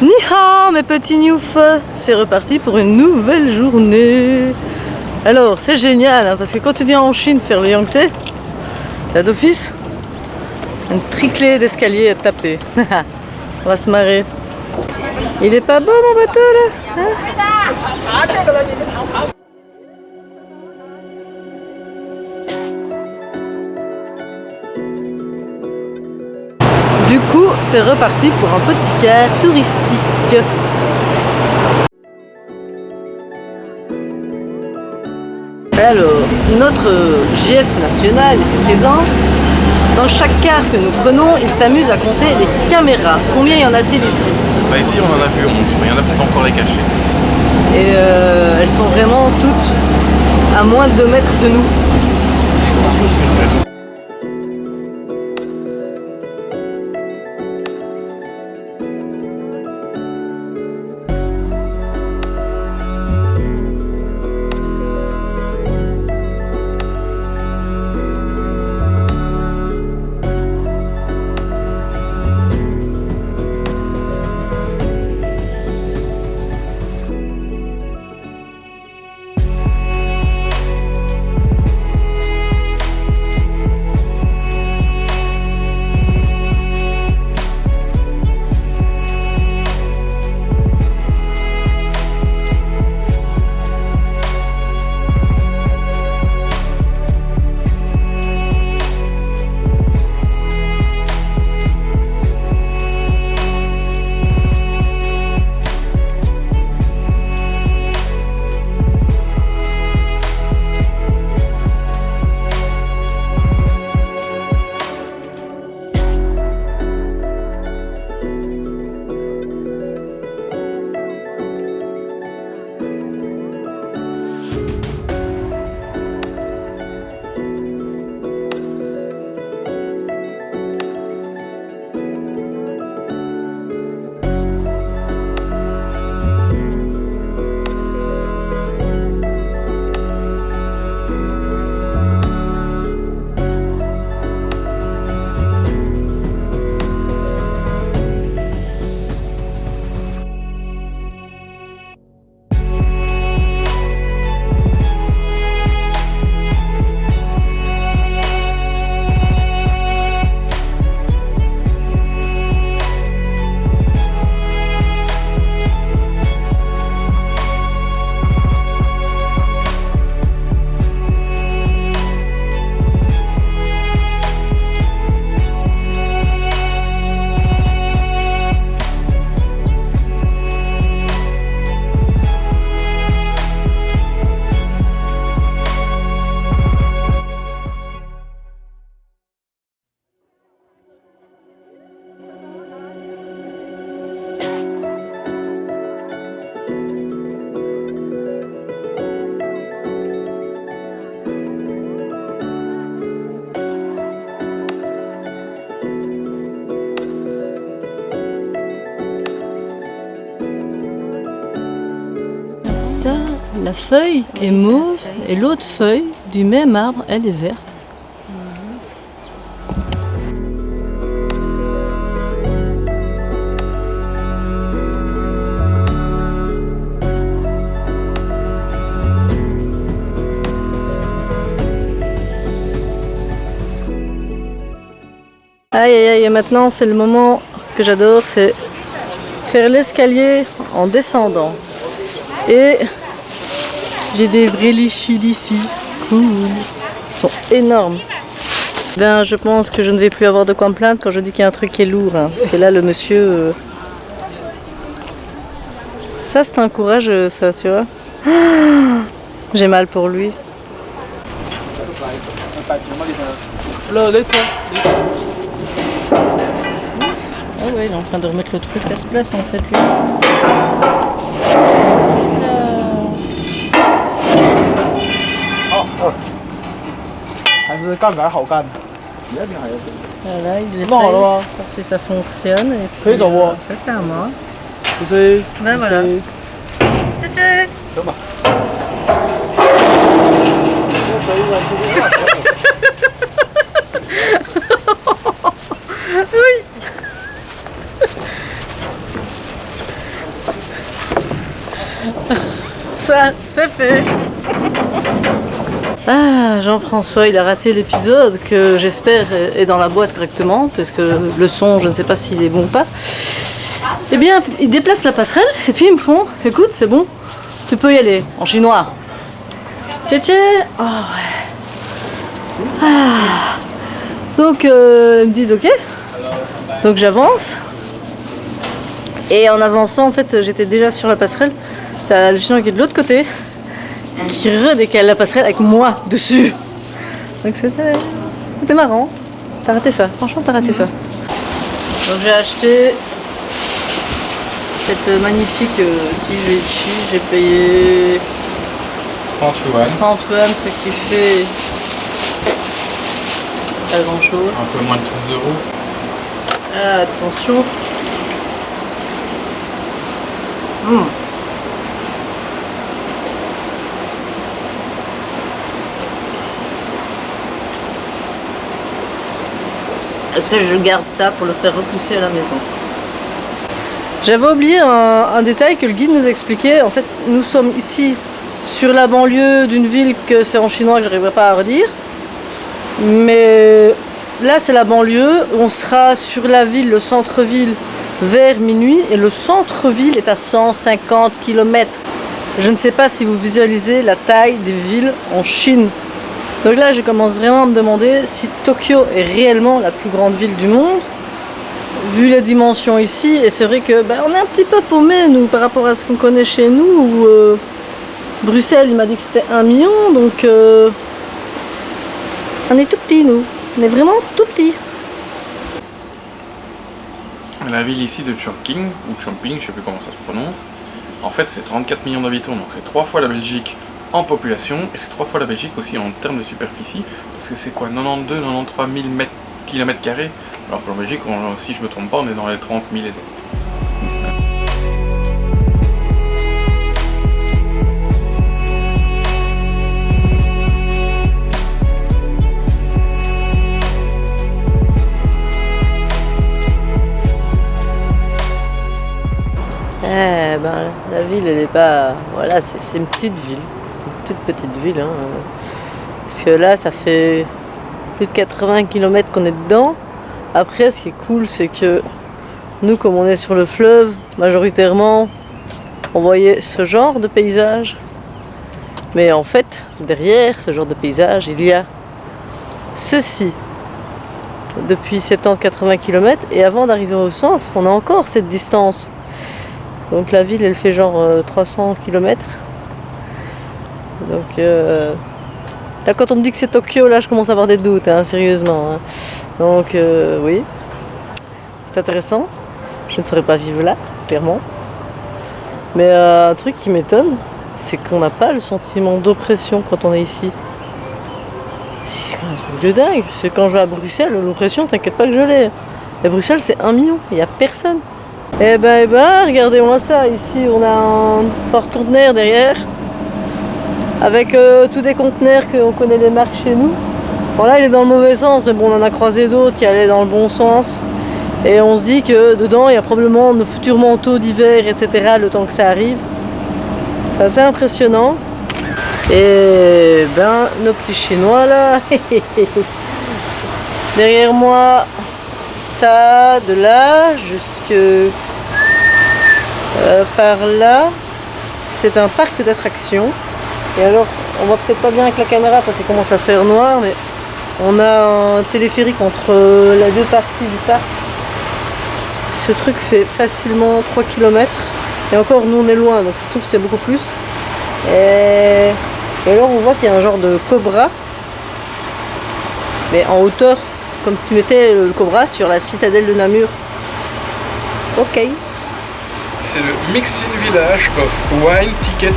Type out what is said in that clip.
Ni hao mes petits newfs, c'est reparti pour une nouvelle journée. Alors c'est génial hein, parce que quand tu viens en Chine faire le Yangtze, t'as d'office une triclée d'escalier à taper. On va se marrer. Il est pas beau mon bateau là hein? Du coup, c'est reparti pour un petit quart touristique. Alors, notre GF national ici présent, dans chaque car que nous prenons, il s'amuse à compter les caméras. Combien y en a-t-il ici? Bah ici on en a vu 11, mais il y en a peut-être encore les cachées. Et elles sont vraiment toutes à moins de 2 mètres de nous. La feuille est mauve et l'autre feuille du même arbre, elle est verte. Aïe aïe aïe, et maintenant c'est le moment que j'adore, c'est faire l'escalier en descendant. Et j'ai des brélichis d'ici, cool, ils sont énormes. Ben, je pense que je ne vais plus avoir de quoi me plaindre quand je dis qu'il y a un truc qui est lourd, hein, parce que là le monsieur, ça c'est un courage, ça tu vois. J'ai mal pour lui. Ah ouais, il est en train de remettre le truc à sa place en fait lui. Voilà, il essaye de voir si ça fonctionne et puis après c'est à moi. Ben voilà. Tchè. Oui. Ça, c'est fait. Ah, Jean-François, il a raté l'épisode que j'espère est dans la boîte correctement, parce que le son, je ne sais pas s'il est bon ou pas. Eh bien, ils déplacent la passerelle et puis ils me font, écoute, c'est bon, tu peux y aller, en chinois. Tché-tché. Oh, ouais. Ah. Donc, ils me disent ok. Donc j'avance. Et en avançant, en fait, j'étais déjà sur la passerelle. T'as le chinois qui est de l'autre côté, qui redécale la passerelle avec moi dessus. Donc c'était marrant. T'as raté ça, franchement t'as raté ça. Donc j'ai acheté cette magnifique Tijuichi, j'ai payé 30 yuan. 30 yuan, ce qui fait pas grand chose. Un peu moins de 13 euros. Ah, attention. Est-ce que je garde ça pour le faire repousser à la maison? J'avais oublié un détail que le guide nous expliquait. En fait, nous sommes ici sur la banlieue d'une ville que c'est en chinois que je n'arriverai pas à redire. Mais là, c'est la banlieue. On sera sur la ville, le centre-ville, vers minuit. Et le centre-ville est à 150 km. Je ne sais pas si vous visualisez la taille des villes en Chine. Donc là, je commence vraiment à me demander si Tokyo est réellement la plus grande ville du monde, vu les dimensions ici. Et c'est vrai que on est un petit peu paumé, nous, par rapport à ce qu'on connaît chez nous. Où, Bruxelles, il m'a dit que c'était 1 million, donc on est tout petit, nous. On est vraiment tout petit. La ville ici de Chongqing, ou Chongqing, je sais plus comment ça se prononce, en fait c'est 34 millions d'habitants, donc c'est 3 fois la Belgique en population, et c'est 3 fois la Belgique aussi en termes de superficie, parce que c'est quoi, 92-93 000 km², alors que en Belgique, si je me trompe pas, on est dans les 30 000 et des. La ville, elle est pas... Voilà, c'est une petite ville. Une toute petite ville. Hein. Parce que là, ça fait plus de 80 km qu'on est dedans. Après, ce qui est cool, c'est que nous, comme on est sur le fleuve, majoritairement, on voyait ce genre de paysage. Mais en fait, derrière ce genre de paysage, il y a ceci. Depuis 70-80 km. Et avant d'arriver au centre, on a encore cette distance. Donc la ville, elle fait genre 300 km. Donc là, quand on me dit que c'est Tokyo, là, je commence à avoir des doutes, hein, sérieusement. Hein. Donc oui, c'est intéressant. Je ne saurais pas vivre là, clairement. Mais un truc qui m'étonne, c'est qu'on n'a pas le sentiment d'oppression quand on est ici. C'est quand même un truc de dingue. Parce que quand je vais à Bruxelles, l'oppression, t'inquiète pas que je l'ai. Et Bruxelles, c'est 1 million, il n'y a personne. Eh ben, regardez-moi ça, ici on a un porte-conteneurs derrière, avec tous des conteneurs qu'on connaît les marques chez nous. Bon là il est dans le mauvais sens, mais bon on en a croisé d'autres qui allaient dans le bon sens. Et on se dit que dedans il y a probablement nos futurs manteaux d'hiver, etc. le temps que ça arrive. C'est assez impressionnant. Et nos petits Chinois là, derrière moi, ça, de là jusque par là, c'est un parc d'attractions. Et alors, on voit peut-être pas bien avec la caméra parce qu'il commence à faire noir, mais on a un téléphérique entre les deux parties du parc. Ce truc fait facilement 3 km. Et encore, nous on est loin, donc ça se trouve c'est beaucoup plus. Et alors on voit qu'il y a un genre de cobra, mais en hauteur, comme si tu mettais le cobra sur la citadelle de Namur. Ok. C'est le Mixing Village of Wild Ticket